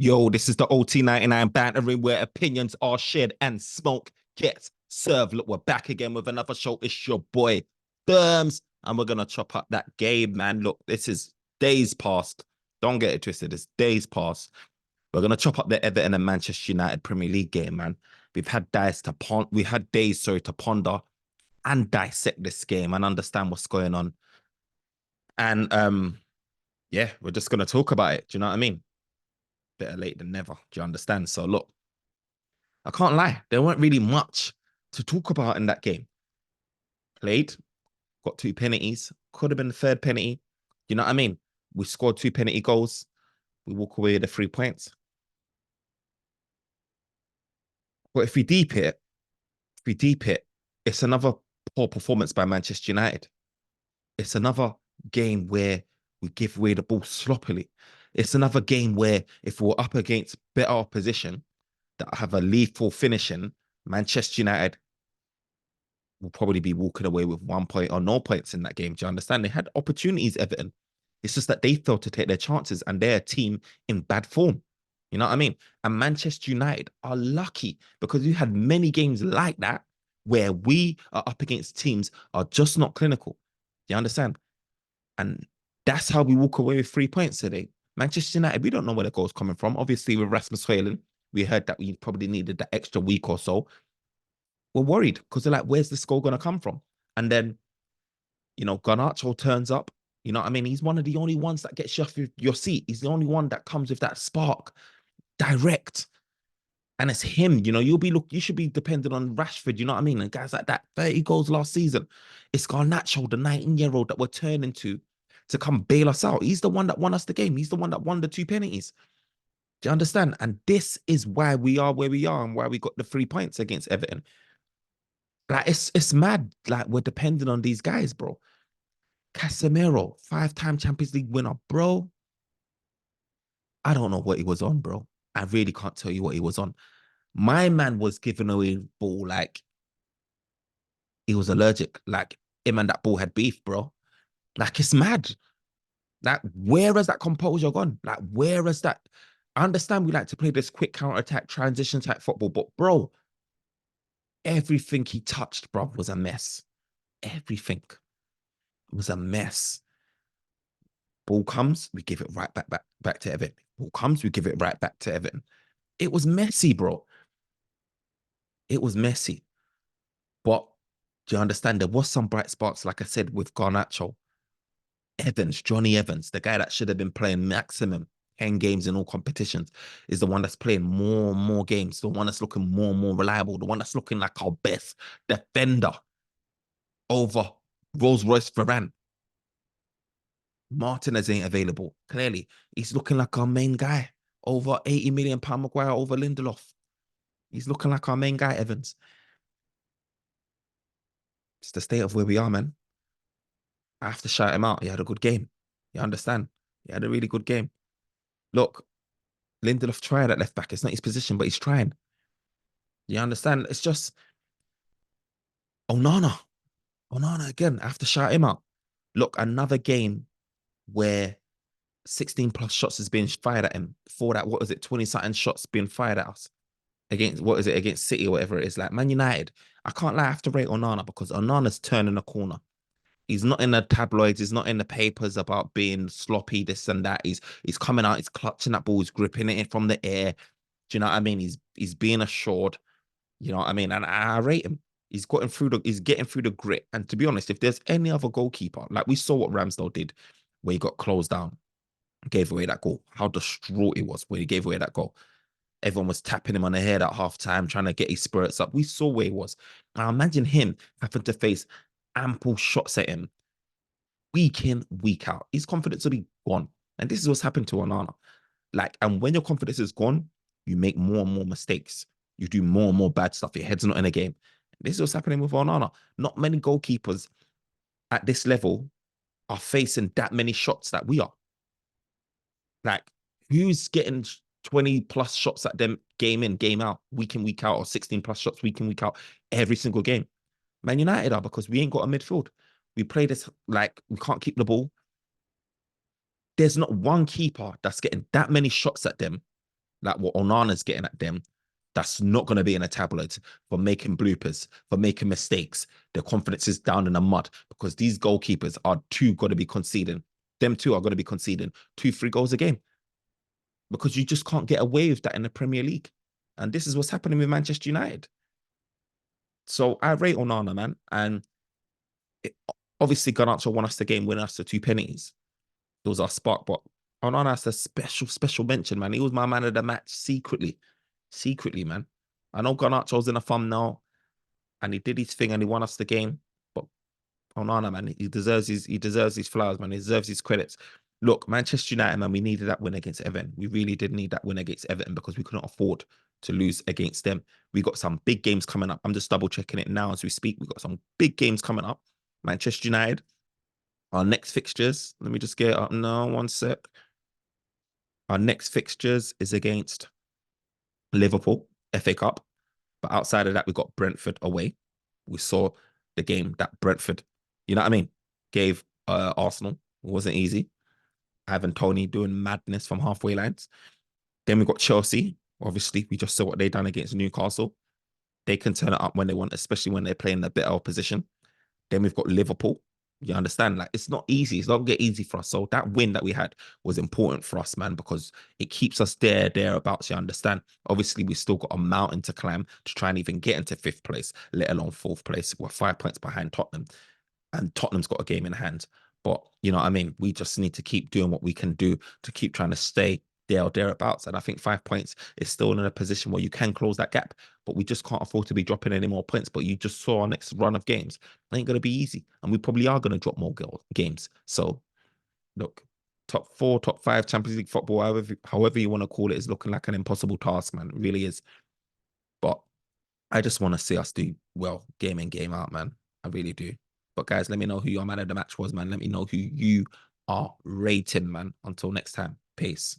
Yo, this is the OT99 bantering where opinions are shared and smoke gets served. Look, we're back again with another show. It's your boy, Therms, and we're going to chop up that game, man. Look, this is days past. Don't get it twisted. It's days past. We're going to chop up the Everton and Manchester United Premier League game, man. We had days, to ponder and dissect this game and understand what's going on. And yeah, we're just going to talk about it. Do you know what I mean? Better late than never. Do you understand? So look, I can't lie. There weren't really much to talk about in that game. Played, got two penalties. Could have been the third penalty. You know what I mean? We scored two penalty goals. We walk away with the 3 points. But if we deep it, it's another poor performance by Manchester United. It's another game where we give away the ball sloppily. It's another game where if we're up against better opposition that have a lethal finishing, Manchester United will probably be walking away with 1 point or no points in that game. Do you understand? They had opportunities, Everton. It's just that they failed to take their chances and they're a team in bad form. You know what I mean? And Manchester United are lucky because we had many games like that where we are up against teams are just not clinical. Do you understand? And that's how we walk away with 3 points today. Manchester United, we don't know where the goal's coming from. Obviously, with Rasmus Højlund, we heard that we probably needed that extra week or so. We're worried because they're like, where's this goal going to come from? And then, Garnacho turns up. You know what I mean? He's one of the only ones that gets you off your seat. He's the only one that comes with that spark, direct. And it's him, you should be dependent on Rashford, you know what I mean? And guys like that, 30 goals last season. It's Garnacho, the 19-year-old that we're turning to come bail us out. He's the one that won us the game. He's the one that won the two penalties. Do you understand? And this is why we are where we are and why we got the 3 points against Everton. Like, it's mad. Like, we're dependent on these guys, bro. Casemiro, 5-time Champions League winner, bro. I don't know what he was on, bro. I really can't tell you what he was on. My man was giving away the ball like he was allergic. Like, him and that ball had beef, bro. Like, it's mad. Like, where has that composure gone? Like, where has that? I understand we like to play this quick counter-attack, transition type football, but bro, everything he touched, bro, was a mess. Everything was a mess. Ball comes, we give it right back to Everton. Ball comes, we give it right back to Everton. It was messy, bro. It was messy. But do you understand? There was some bright spots, like I said, with Garnacho. Johnny Evans, the guy that should have been playing maximum 10 games in all competitions, is the one that's playing more and more games, the one that's looking more and more reliable, the one that's looking like our best defender over Rolls-Royce Varane. Martinez ain't available. Clearly, he's looking like our main guy. Over 80 million pound Maguire over Lindelof. He's looking like our main guy, Evans. It's the state of where we are, man. I have to shout him out. He had a good game. You understand? He had a really good game. Look, Lindelof tried at left back. It's not his position, but he's trying. You understand? It's just Onana. Onana again. I have to shout him out. Look, another game where 16 plus shots is being fired at him. Before that, what was it? 20-something shots being fired at us. Against City or whatever it is. Like Man United. I can't lie, I have to rate Onana because Onana's turning a corner. He's not in the tabloids. He's not in the papers about being sloppy, this and that. He's coming out. He's clutching that ball. He's gripping it from the air. Do you know what I mean? He's being assured. You know what I mean? And I rate him. He's getting through the grit. And to be honest, if there's any other goalkeeper, like we saw what Ramsdale did, where he got closed down, gave away that goal. How distraught he was when he gave away that goal. Everyone was tapping him on the head at halftime, trying to get his spirits up. We saw where he was. Now imagine him having to face ample shots at him week in, week out. His confidence will be gone. And this is what's happened to Onana. Like, and when your confidence is gone, you make more and more mistakes. You do more and more bad stuff. Your head's not in a game. This is what's happening with Onana. Not many goalkeepers at this level are facing that many shots that we are. Like, who's getting 20 plus shots at them game in, game out, week in, week out, or 16 plus shots week in, week out, every single game? Man United are, because we ain't got a midfield. We play this like we can't keep the ball. There's not one keeper that's getting that many shots at them like what Onana's getting at them, that's not going to be in a tabloid for making bloopers, for making mistakes. Their confidence is down in the mud because these goalkeepers are too going to be conceding. Them two are going to be conceding 2, 3 goals a game because you just can't get away with that in the Premier League. And this is what's happening with Manchester United. So I rate Onana, man. And it, obviously, Garnacho won us the game, winning us the 2 penalties. It was our spark, but Onana has a special mention, man. He was my man of the match secretly, man. I know Garnacho's in a thumbnail and he did his thing and he won us the game, but Onana, man, he deserves his flowers, man. He deserves his credits. Look, Manchester United, man, we needed that win against Everton. We really did need that win against Everton because we couldn't afford to lose against them. We got some big games coming up. I'm just double checking it now as we speak. We got some big games coming up. Manchester United, our next fixtures. Let me just get it up now. One sec. Our next fixtures is against Liverpool, FA Cup. But outside of that, we got Brentford away. We saw the game that Brentford, you know what I mean, gave Arsenal. It wasn't easy. Ivan Toney doing madness from halfway lines. Then we got Chelsea. Obviously, we just saw what they done against Newcastle. They can turn it up when they want, especially when they're playing a better opposition. Then we've got Liverpool. You understand? Like, it's not easy. It's not gonna get easy for us. So that win that we had was important for us, man, because it keeps us thereabouts. You understand? Obviously, we still got a mountain to climb to try and even get into 5th place, let alone 4th place. We're 5 points behind Tottenham, and Tottenham's got a game in hand. But you know what I mean? We just need to keep doing what we can do to keep trying to stay there or thereabouts. And I think 5 points is still in a position where you can close that gap, but we just can't afford to be dropping any more points. But you just saw our next run of games. It ain't going to be easy. And we probably are going to drop more games. So look, top 4, top 5 Champions League football, however you want to call it, is looking like an impossible task, man. It really is. But I just want to see us do well game in, game out, man. I really do. But guys, let me know who your man of the match was, man. Let me know who you are rating, man. Until next time. Peace.